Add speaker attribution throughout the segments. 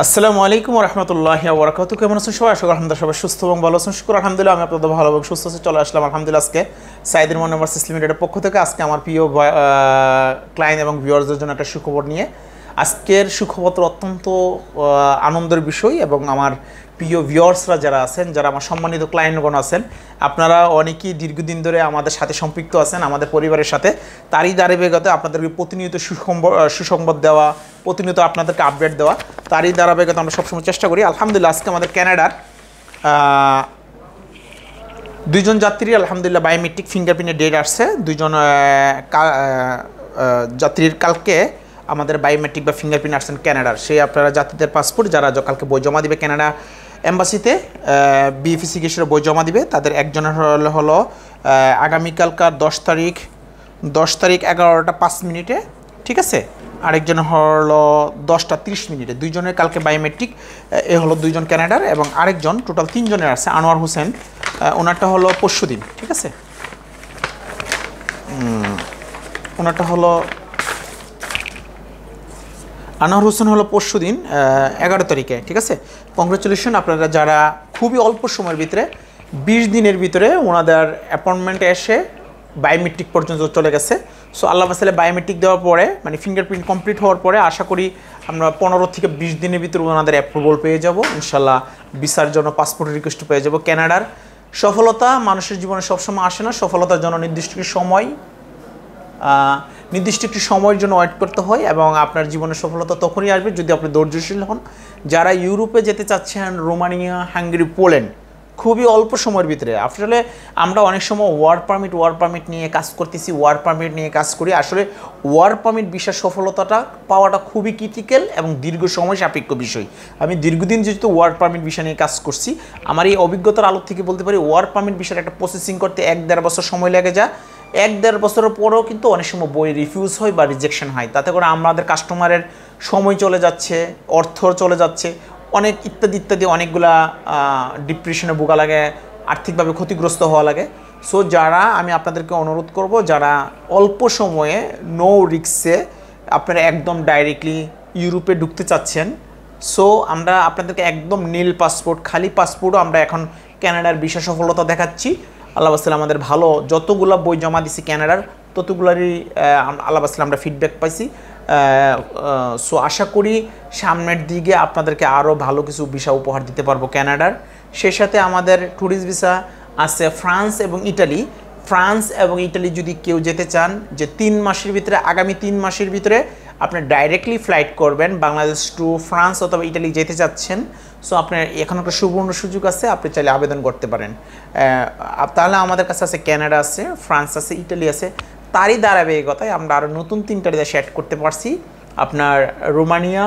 Speaker 1: আসসালামু আলাইকুম রহমতুল্লাহি ওয়া বারাকাতুহু। কেমন আছেন সবাই? আশা করি আলহামদুলিল্লাহ সবাই সুস্থ এবং ভালো আছেন। শুকর আলহামদুলিল্লাহ আমি আপনাদের ভালো এবং সুস্থ আছি। চলে আসলাম আলহামদুলিল্লাহ আজকে সাইদের মন ইউনিভার্সিটি লিমিটেডের পক্ষ থেকে আজকে আমার প্রিয় ক্লায়েন্ট এবং ভিউয়ার্সদের জন্য একটা সুখবর নিয়ে। আজকের সুখবর অত্যন্ত আনন্দের বিষয় এবং আমার প্রিয় ভিউয়ার্সরা যারা আছেন, যারা আমার সম্মানিত ক্লায়েন্টগণ আছেন, আপনারা অনেকেই দীর্ঘদিন ধরে আমাদের সাথে সম্পৃক্ত আছেন, আমাদের পরিবারের সাথে। তারই ধারাবাহিকতায় আপনাদেরকে প্রতিনিয়ত সুসংবাদ দেওয়া, প্রতিনিয়ত আপনাদেরকে আপডেট দেওয়া, তারই ধারাবাহিকতা আমরা সবসময় চেষ্টা করি। আলহামদুলিল্লাহ আজকে আমাদের কানাডার দুইজন যাত্রী আলহামদুলিল্লাহ বায়োমেট্রিক ফিঙ্গারপ্রিন্টের ডেট আসছে। দুইজন যাত্রীর কালকে আমাদের বায়োমেট্রিক বা ফিঙ্গারপ্রিন্ট আসছেন কানাডার। সেই আপনারা যাত্রীদের পাসপোর্ট যারা কালকে বই জমা দিবে কানাডা এম্বাসিতে, বিএফএসি গেসের বই জমা দিবে, তাদের একজনের হলো আগামীকালকার 10 তারিখ 11টা 5 মিনিটে, ঠিক আছে। আরেকজন হলো 10টা 30 মিনিটে। দুইজনের কালকে বায়োমেট্রিক, এ হলো দুইজন কানাডার এবং আরেকজন টোটাল 3 জনের আছে আনোয়ার হোসেন, ওনারটা হলো পরশুদিন, ঠিক আছে। ওনারটা হলো আনোয়ার হোসেন হলো পরশুদিন 11 তারিখে, ঠিক আছে। কংগ্রেচুলেশন আপনারা যারা খুবই অল্প সময়ের ভিতরে 20 দিনের ভিতরে ওনাদের অ্যাপয়েন্টমেন্টে এসে বায়োমেট্রিক পর্যন্ত চলে গেছে। সো আল্লাহ বাসালে বায়োমেট্রিক দেওয়ার পরে মানে ফিঙ্গারপ্রিন্ট কমপ্লিট হওয়ার পরে আশা করি আমরা 15 থেকে 20 দিনের ভিতরে ওনাদের অ্যাপ্রুভাল পেয়ে যাব ইনশাল্লাহ। ভিসার জন্য পাসপোর্ট রিকোয়েস্ট পেয়ে যাব। কানাডার সফলতা মানুষের জীবনে সবসময় আসে না, সফলতার জন্য নির্দিষ্ট একটি সময়ের জন্য ওয়েট করতে হয় এবং আপনার জীবনের সফলতা তখনই আসবে যদি আপনি ধৈর্যশীল হন। যারা ইউরোপে যেতে চাচ্ছেন, রোমানিয়া, হাঙ্গেরি, পোল্যান্ড, খুবই অল্প সময়ের ভিতরে। আসলে আমরা অনেক সময় ওয়ার্ক পারমিট নিয়ে কাজ করতেছি, ওয়ার্ক পারমিট নিয়ে কাজ করি। আসলে ওয়ার্ক পারমিট ভিসার সফলতাটা পাওয়াটা খুবই ক্রিটিক্যাল এবং দীর্ঘ সময় সাপেক্ষ বিষয়। আমি দীর্ঘদিন যেহেতু ওয়ার্ক পারমিট ভিসা নিয়ে কাজ করছি, আমার এই অভিজ্ঞতার আলো থেকে বলতে পারি ওয়ার্ক পারমিট ভিসার একটা প্রসেসিং করতে 1-1.5 বছর সময় লেগে যায়। 1-1.5 বছরের পরেও কিন্তু অনেক সময় বই রিফিউজ হয় বা রিজেকশন হয়। তাতে করে আমাদের কাস্টমারের সময় চলে যাচ্ছে, অর্থ চলে যাচ্ছে, অনেক ইত্যাদি অনেকগুলা ডিপ্রেশনে ভোগা লাগে, আর্থিকভাবে ক্ষতিগ্রস্ত হওয়া লাগে। সো যারা আমি আপনাদেরকে অনুরোধ করব, যারা অল্প সময়ে নো রিস্কে আপনারা একদম ডাইরেক্টলি ইউরোপে ঢুকতে চাচ্ছেন, সো আমরা আপনাদেরকে একদম নীল পাসপোর্ট, খালি পাসপোর্টও আমরা এখন কানাডার ভিসা সফলতা দেখাচ্ছি। আল্লাহ বাসালে আমাদের ভালো যতগুলো বই জমা দিছি কানাডার ততগুলারই আল্লাহ বাসালে আমরা ফিডব্যাক পাইছি। সো আশা করি সামনের দিকে আপনাদেরকে আরও ভালো কিছু ভিসা উপহার দিতে পারবো কানাডার। সেই সাথে আমাদের ট্যুরিস্ট ভিসা আছে ফ্রান্স এবং ইটালি। ফ্রান্স এবং ইটালি যদি কেউ যেতে চান যে 3 মাসের ভিতরে, আগামী 3 মাসের ভিতরে আপনি ডাইরেক্টলি ফ্লাইট করবেন বাংলাদেশ টু ফ্রান্স অথবা ইটালি যেতে চাচ্ছেন, সো আপনার এখন একটা সুবর্ণ সুযোগ আছে, আপনি চাইলে আবেদন করতে পারেন। তাহলে আমাদের কাছে আছে কানাডা আছে, ফ্রান্স আছে, ইটালি আছে। তারই ধারাবাহিকতায় আমরা আরও নতুন 3টা দেশ অ্যাড করতে পারছি, আপনার রোমানিয়া,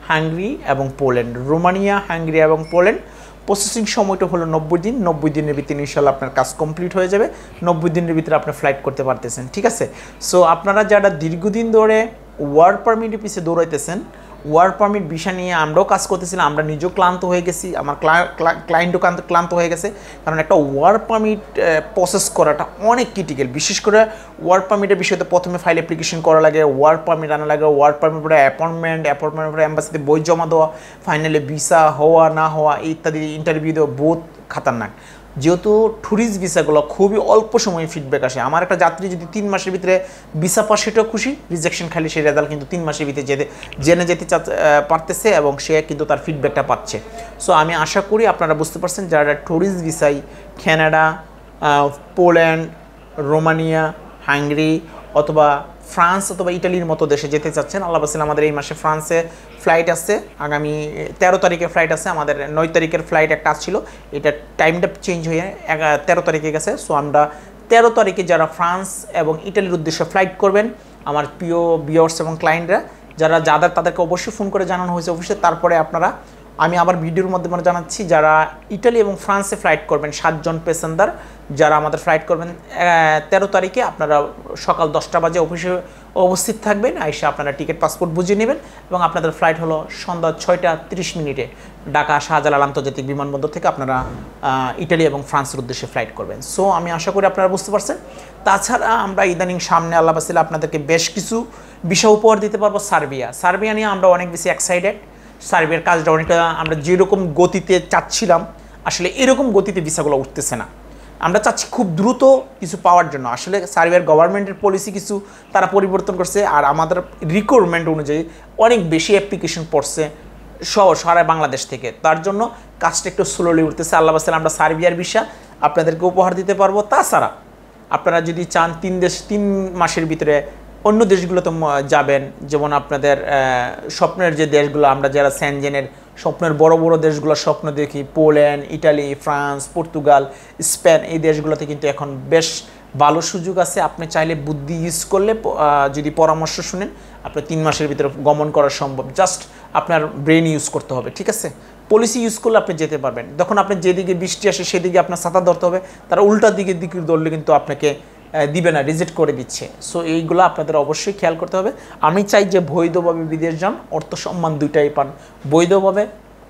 Speaker 1: হাঙ্গেরি এবং পোল্যান্ড। রোমানিয়া, হাঙ্গেরি এবং পোল্যান্ড প্রসেসিং সময়টা হলো 90 দিন। 90 দিনের ভিতরে ইনশাল্লাহ আপনার কাজ কমপ্লিট হয়ে যাবে। 90 দিনের ভিতরে আপনি ফ্লাইট করতে পারতেছেন, ঠিক আছে। সো আপনারা যারা দীর্ঘদিন ধরে ওয়ার্ক পারমিটের পিছিয়ে দৌড়াইতেছেন, ওয়ার্ক পারমিট ভিসা নিয়ে আমরাও কাজ করতেছিলাম, আমরা নিজেও ক্লান্ত হয়ে গেছি, আমার ক্লায়েন্টও ক্লান্ত হয়ে গেছে। কারণ একটা ওয়ার্ক পারমিট প্রসেস করাটা অনেক ক্রিটিক্যাল। বিশেষ করে ওয়ার্ক পারমিটের বিষয়তে প্রথমে ফাইল অ্যাপ্লিকেশন করা লাগে, ওয়ার্ক পারমিট আনা লাগে, ওয়ার্ক পারমিট পরে অ্যাপয়েন্টমেন্ট পরে এম্বাসিতে বই জমা দেওয়া, ফাইনালি ভিসা হওয়া না হওয়া ইত্যাদি, ইন্টারভিউ দেওয়া, বহুত খাতারনাক। যেহেতু ট্যুরিস্ট ভিসাগুলো খুবই অল্প সময়ে ফিডব্যাক আসে। আমার একটা যাত্রী যদি 3 মাসের ভিতরে ভিসা পায় সেটাও খুশি, রিজেকশন খালি সেই রেজাল্ট কিন্তু 3 মাসের ভিতরে জেনে যেতে পারতেছে এবং সে কিন্তু তার ফিডব্যাকটা পাচ্ছে। সো আমি আশা করি আপনারা বুঝতে পারছেন যারা ট্যুরিস্ট ভিসায় কানাডা, পোল্যান্ড, রোমানিয়া, হাঙ্গেরি অথবা ফ্রান্স অথবা ইটালির মতো দেশে যেতে চাচ্ছেন, আল্লাহ বাসালে আমাদের এই মাসে ফ্রান্সে ফ্লাইট আছে, আগামী 13 তারিখে ফ্লাইট আছে। আমাদের 9 তারিখের ফ্লাইট একটা ছিল, এটা টাইমটা চেঞ্জ হয়ে 13 তারিখে গেছে। সো আমরা 13 তারিখে যারা ফ্রান্স এবং ইটালির উদ্দেশ্যে ফ্লাইট করবেন, আমার প্রিয় ভিউয়ার্স এবং ক্লায়েন্টরা যাদের তাদেরকে অবশ্যই ফোন করে জানানো হয়েছে অফিসে। তারপরে আপনারা আমি আবার ভিডিওর মাধ্যমে জানাচ্ছি, যারা ইটালি এবং ফ্রান্সে ফ্লাইট করবেন 7 জন প্যাসেঞ্জার যারা আমাদের ফ্লাইট করবেন 13 তারিখে, আপনারা সকাল 10টা বাজে অফিসে উপস্থিত থাকবেন। এসে আপনারা টিকিট পাসপোর্ট বুঝিয়ে নেবেন এবং আপনাদের ফ্লাইট হলো সন্ধ্যা 6টা 30 মিনিটে ঢাকা শাহজালাল আন্তর্জাতিক বিমানবন্দর থেকে আপনারা ইটালি এবং ফ্রান্সের উদ্দেশ্যে ফ্লাইট করবেন। সো আমি আশা করি আপনারা বুঝতে পারছেন। তাছাড়া আমরা ইদানিং সামনে আল্লাহ বাসালে আপনাদেরকে বেশ কিছু বিষয় উপহার দিতে পারবো। সার্বিয়া নিয়ে আমরা অনেক বেশি এক্সাইটেড। সার্বিয়ার কাজটা অনেকটা আমরা যেরকম গতিতে চাচ্ছিলাম আসলে এরকম গতিতে ভিসাগুলো উঠতেছে না। আমরা চাচ্ছি খুব দ্রুত কিছু পাওয়ার জন্য। আসলে সার্বিয়ার গভর্নমেন্টের পলিসি কিছু তারা পরিবর্তন করছে, আর আমাদের রিকোয়ারমেন্ট অনুযায়ী অনেক বেশি অ্যাপ্লিকেশন পড়ছে সারা বাংলাদেশ থেকে, তার জন্য কাজটা একটু স্লোলি উঠতেছে। আল্লাহ বাসাল আমরা সার্বিয়ার ভিসা আপনাদেরকে উপহার দিতে পারবো। তাছাড়া আপনারা যদি চান 3 মাসের ভিতরে অন্য দেশগুলোতে যাবেন, যেমন আপনাদের স্বপ্নের যে দেশগুলো, আমরা যারা সেনজেনের স্বপ্নের বড় বড় দেশগুলো স্বপ্ন দেখি, Poland, Italy, France, Portugal, Spain, এই দেশগুলোতে কিন্তু এখন বেশ ভালো সুযোগ আছে। আপনি চাইলে বুদ্ধি ইউজ করলে, যদি পরামর্শ শুনেন, আপনার 3 মাসের ভিতরে গমন করা সম্ভব। জাস্ট আপনার ব্রেন ইউজ করতে হবে, ঠিক আছে? পলিসি ইউজ করলে আপনি যেতে পারবেন। যখন আপনি যেদিকে বৃষ্টি আসে সেদিকে আপনার ছাতা ধরতে হবে, তারা উল্টা দিকে ধরলে কিন্তু আপনাকে দিবে না, রিজেক্ট করে দিচ্ছে। সো এইগুলো আপনাদের অবশ্যই খেয়াল করতে হবে। আমি চাই যে বৈধভাবে বিদেশ যান, অর্থ সম্মান দুইটাই পান। বৈধভাবে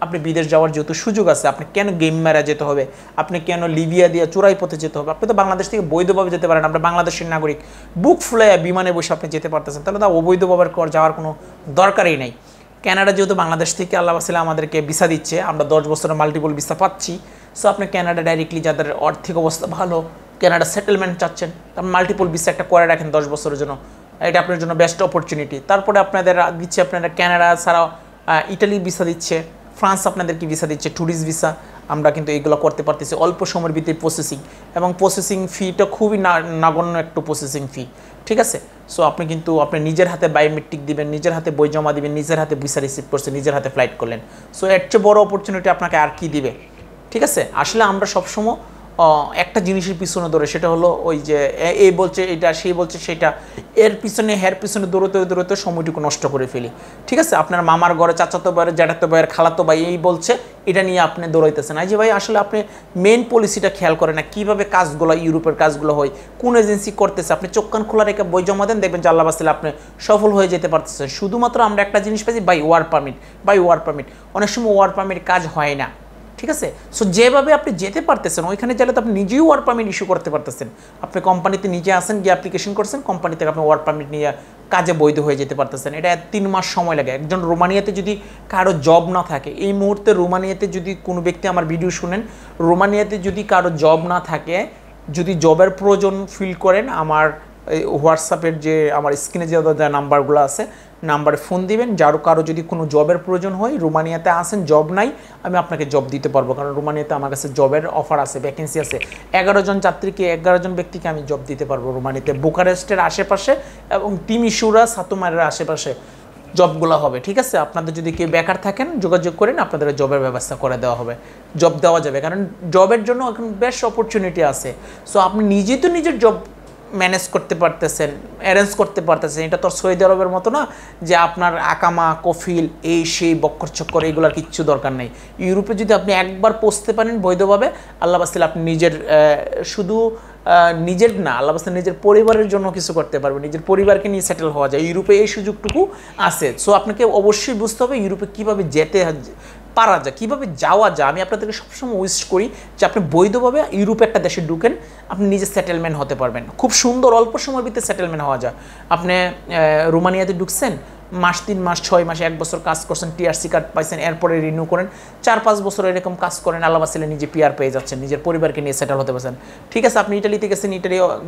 Speaker 1: আপনি বিদেশ যাওয়ার যেহেতু সুযোগ আছে, আপনি কেন গেম মেরা যেতে হবে, আপনি কেন লিবিয়া দিয়ে চোরাই পথে যেতে হবে? আপনি তো বাংলাদেশ থেকে বৈধভাবে যেতে পারেন, আপনি বাংলাদেশের নাগরিক, বুক ফুলাইয়া বিমানে বসে আপনি যেতে পারতেছেন, তাহলে তা অবৈধভাবে যাওয়ার কোনো দরকারই নেই। কানাডা যেহেতু বাংলাদেশ থেকে আল্লাহ বাসালে আমাদেরকে ভিসা দিচ্ছে, আমরা 10 বছরের মাল্টিপল ভিসা পাচ্ছি। সো আপনি কানাডা ডাইরেক্টলি, যাদের আর্থিক অবস্থা ভালো, কানাডা সেটেলমেন্ট চাচ্ছেন, আপনি মাল্টিপল ভিসা একটা করে রাখেন 10 বছরের জন্য, এটা আপনার জন্য বেস্ট অপরচুনিটি। তারপরে আপনাদের দিচ্ছে, আপনারা কানাডা ছাড়াও ইটালি ভিসা দিচ্ছে, ফ্রান্স আপনাদেরকে ভিসা দিচ্ছে, ট্যুরিস্ট ভিসা। আমরা কিন্তু এইগুলো করতে পারতেছি অল্প সময়ের ভিতরে প্রসেসিং, এবং প্রসেসিং ফিটা খুবই নগণ্য একটু প্রসেসিং ফি, ঠিক আছে? সো আপনি কিন্তু আপনি নিজের হাতে বায়োমেট্রিক দিবেন, নিজের হাতে বই জমা দিবেন, নিজের হাতে ভিসা রিসিভ করছেন, নিজের হাতে ফ্লাইট করলেন। সো এর চেয়ে বড় অপরচুনিটি আপনাকে আর কি দিবে, ঠিক আছে? আসলে আমরা সবসময় একটা জিনিসের পিছনে দৌড়ে, সেটা হলো ওই যে এই বলছে এটা, সেই বলছে সেটা, এর পিছনে দৌড়তে সময়টুকু নষ্ট করে ফেলি, ঠিক আছে? আপনার মামার ঘরে চাচাতো ভাইয়ের, জ্যাঠাতো ভাইয়ের, খালাতো ভাই এই বলছে, এটা নিয়ে আপনি দৌড়াইতেছেন। এই যে ভাই, আসলে আপনি মেন পলিসিটা খেয়াল করেন না, কীভাবে কাজগুলো, ইউরোপের কাজগুলো হয়, কোন এজেন্সি করতেছে। আপনি চোখ কান খোলা রেখে বই জমা দেন, দেখবেন যে আল্লাহ বাসালে আপনি সফল হয়ে যেতে পারতেছেন। শুধুমাত্র আমরা একটা জিনিস পাইছি, বাই ওয়ার্ক পারমিট। অনেক সময় ওয়ার্ক পারমিট কাজ হয় না, ঠিক আছে? সো যেভাবে আপনি যেতে পারতেছেন, ওইখানে গেলে তো আপনি নিজেই ওয়ার্ক পারমিট ইস্যু করতে পারতেছেন। আপনি কোম্পানিতে নিজে আসেন, গিয়ে অ্যাপ্লিকেশন করছেন, কোম্পানি থেকে আপনি ওয়ার্ক পারমিট নিয়ে কাজে বৈধ হয়ে যেতে পারতেছেন। এটা 3 মাস সময় লাগে। একজন রোমানিয়াতে যদি কারো জব না থাকে, এই মুহূর্তে রোমানিয়াতে যদি কোনো ব্যক্তি আমার ভিডিও শুনেন, রোমানিয়াতে যদি কারো জব না থাকে, যদি জবের প্রয়োজন ফিল করেন, আমার হোয়াটসঅ্যাপের যে আমার স্ক্রিনে যে নাম্বারগুলো আছে, নাম্বারে ফোন দিবেন। কারো যদি কোনো জবের প্রয়োজন হয়, রোমানিয়াতে আসেন, জব নাই, আমি আপনাকে জব দিতে পারবো, কারণ রোমানিয়াতে আমার কাছে জবের অফার আছে, ভ্যাকেন্সি আছে। 11 জন যাত্রীকে, 11 জন ব্যক্তিকে আমি জব দিতে পারবো রোমানিয়াতে, বুকারেস্টের আশেপাশে এবং টিমিশুরা, সাতুমারের আশেপাশে জবগুলো হবে, ঠিক আছে? আপনাদের যদি কেউ বেকার থাকেন, যোগাযোগ করেন, আপনাদের জবের ব্যবস্থা করে দেওয়া হবে, জব দেওয়া যাবে, কারণ জবের জন্য এখন বেশ অপরচুনিটি আছে। সো আপনি নিজেই তো নিজের জব ম্যানেজ করতে পারতেছেন, অ্যারেঞ্জ করতে পারতেছেন। এটা তো সৌদি আরবের মতো না যে আপনার আকামা, কফিল, এই সেই বক্কর চক্কর, এগুলোর কিচ্ছু দরকার নেই। ইউরোপে যদি আপনি একবার পৌঁছতে পারেন বৈধভাবে, আল্লাহ বাস্তালে আপনি নিজের শুধু নিজের না, আল্লাহ বাস্তালে নিজের পরিবারের জন্য কিছু করতে পারবেন, নিজের পরিবারকে নিয়ে সেটেল হওয়া যায়। ইউরোপে এই সুযোগটুকু আছে। সো আপনাকে অবশ্যই বুঝতে হবে ইউরোপে কীভাবে যেতে পারা যায়, কীভাবে যাওয়া যায়। আমি আপনাদেরকে সবসময় উইশ করি যে আপনি বৈধভাবে ইউরোপে একটা দেশে ঢুকেন, আপনি নিজে সেটেলমেন্ট হতে পারবেন। খুব সুন্দর অল্প সময়ের ভিতরে সেটেলমেন্ট হওয়া যায়। আপনি রোমানিয়াতে ঢুকছেন, মাস 3 মাস 6 মাস 1 বছর কাজ করছেন, টিআরসি কার্ড পাইছেন, এরপরে রিনিউ করেন, 4-5 বছর এরকম কাজ করেন, আল্লাহ বাসালে নিজে পিআর পেয়ে যাচ্ছেন, নিজের পরিবারকে নিয়ে সেটেল হতে পারছেন, ঠিক আছে? আপনি ইটালিতে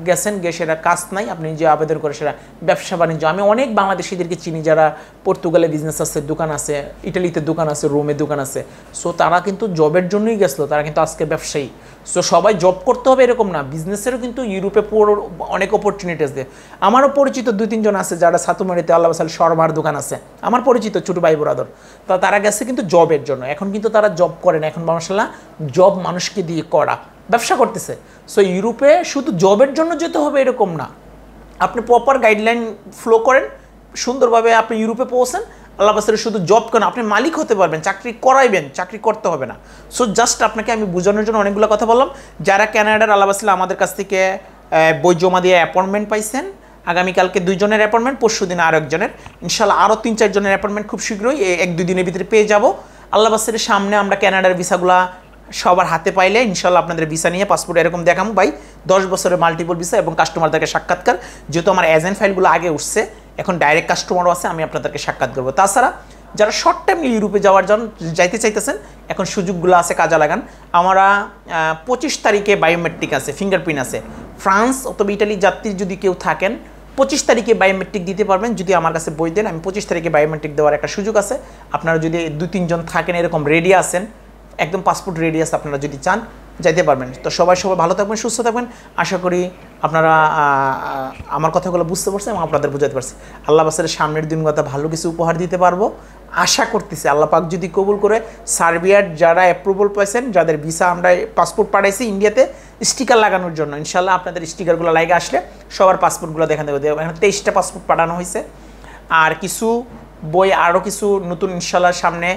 Speaker 1: গেছেন, গিয়ে সেটা কাজ নাই, আপনি নিজে আবেদন করে সেটা ব্যবসা বাণিজ্য। আমি অনেক বাংলাদেশিদেরকে চিনি যারা পর্তুগালে বিজনেস আছে, দোকান আছে, ইটালিতে দোকান আছে, রোমে দোকান আছে। সো তারা কিন্তু জবের জন্যই গেছিলো, তারা কিন্তু আজকে ব্যবসায়ী। সো সবাই জব করতে হবে এরকম না, বিজনেসেরও কিন্তু ইউরোপে অনেক অপরচুনিটি আছে। আমারও পরিচিত 2-3 জন আছে যারা সাতুমারিতে আল্লাহ বাসাল শর্মার দোকান আছে, আমার পরিচিত ছোটো ভাই ব্রাদার। তো তারা গেছে কিন্তু জবের জন্য, এখন কিন্তু তারা জব করে না, এখন মাশাআল্লাহ জব মানুষকে দিয়ে করা, ব্যবসা করতেছে। সো ইউরোপে শুধু জবের জন্য যেতে হবে এরকম না, আপনি প্রপার গাইডলাইন ফলো করেন, সুন্দরভাবে আপনি ইউরোপে পৌঁছেন, আল্লাহ বাসালে শুধু জব করেন, আপনি মালিক হতে পারবেন, চাকরি করাইবেন, চাকরি করতে হবে না। সো জাস্ট আপনাকে আমি বোঝানোর জন্য অনেকগুলো কথা বললাম। যারা কানাডার আল্লাহ বাসালে আমাদের কাছ থেকে বই জমা দিয়ে অ্যাপয়েন্টমেন্ট পাইছেন, আগামীকালকে 2 জনের অ্যাপয়েন্টমেন্ট, পরশু দিন আরও 1 জনের, ইনশাল্লাহ আরও 3-4 জনের অ্যাপয়েন্টমেন্ট খুব শীঘ্রই 1-2 দিনের ভিতরে পেয়ে যাব। আল্লাহ বাসালের সামনে আমরা কানাডার ভিসাগুলা সবার হাতে পাইলে ইনশাল্লাহ আপনাদের ভিসা নিয়ে পাসপোর্ট এরকম দেখাবো ভাই, 10 বছরের মাল্টিপল ভিসা এবং কাস্টমারদেরকে সাক্ষাৎকার। যেহেতু আমার এজেন্ট ফাইলগুলো আগে উঠছে, এখন ডাইরেক্ট কাস্টমারও আছে, আমি আপনাদেরকে সাক্ষাৎ করবো। তাছাড়া যারা শর্ট টাইমলি ইউরোপে যাওয়ার জন্য যাইতে চাইতেছেন এখন সুযোগগুলো আছে, কাজে লাগান। আমরা 25 তারিখে বায়োমেট্রিক আছে, ফিঙ্গারপ্রিন্ট আছে। ফ্রান্স অথবা ইটালি যাত্রী যদি কেউ থাকেন 25 তারিখে বায়োমেট্রিক দিতে পারবেন যদি আমার কাছে বই দেন। আমি 25 তারিখে বায়োমেট্রিক দেওয়ার একটা সুযোগ আছে। আপনারা যদি 2-3 জন থাকেন এরকম রেডি আছেন, একদম পাসপোর্ট রেডি আছে, আপনারা যদি চান যাইতে পারবেন। তো সবাই ভালো থাকবেন, সুস্থ থাকবেন। আশা করি আপনারা আমার কথাগুলো বুঝতে পারছেন এবং আপনাদের বুঝাতে পারছি। আল্লাহ পাকের সামনের দিনগুলোতে ভালো কিছু উপহার দিতে পারবো আশা করতেছি। আল্লাহ পাক যদি কবুল করে, সার্বিয়ার যারা অ্যাপ্রুভাল পাইছেন, যাদের ভিসা আমরা পাসপোর্ট পাঠাইছি ইন্ডিয়াতে স্টিকার লাগানোর জন্য, ইনশাল্লাহ আপনাদের স্টিকারগুলো লাগে আসলে সবার পাসপোর্টগুলো দেখাতে হবে। এখন 23টা পাসপোর্ট পাঠানো হয়েছে। আর কিছু বই আরও কিছু নতুন ইনশাল্লাহ সামনে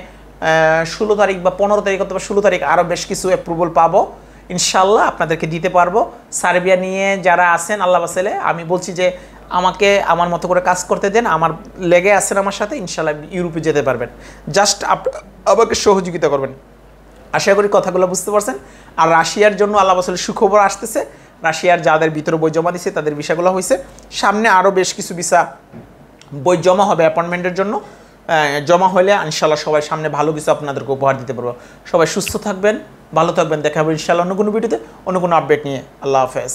Speaker 1: 16 তারিখ বা 15 তারিখ অথবা 16 তারিখ আরও বেশ কিছু অ্যাপ্রুভাল পাবো ইনশাল্লাহ, আপনাদেরকে দিতে পারবো। সার্বিয়া নিয়ে যারা আছেন আল্লাহ বাসালে, আমি বলছি যে আমাকে আমার মতো করে কাজ করতে দেন, আমার লেগে আছেন আমার সাথে, ইনশাল্লাহ ইউরোপে যেতে পারবেন। জাস্ট আমাকে সহযোগিতা করবেন। আশা করি কথাগুলো বুঝতে পারছেন। আর রাশিয়ার জন্য আল্লাহ বাসালে সুখবর আসতেছে। রাশিয়ার যাদের ভিতরে বই জমা দিছে তাদের ভিসাগুলো হয়েছে, সামনে আরও বেশ কিছু ভিসা বই জমা হবে অ্যাপয়েন্টমেন্টের জন্য। জমা হলে ইনশাল্লাহ সবাই সামনে ভালো কিছু আপনাদেরকে উপহার দিতে পারবো। সবাই সুস্থ থাকবেন, ভালো থাকবেন। দেখা হবে ইনশাল্লাহ অন্য কোনো ভিডিওতে, অন্য কোনো আপডেট নিয়ে। আল্লাহ হাফেজ।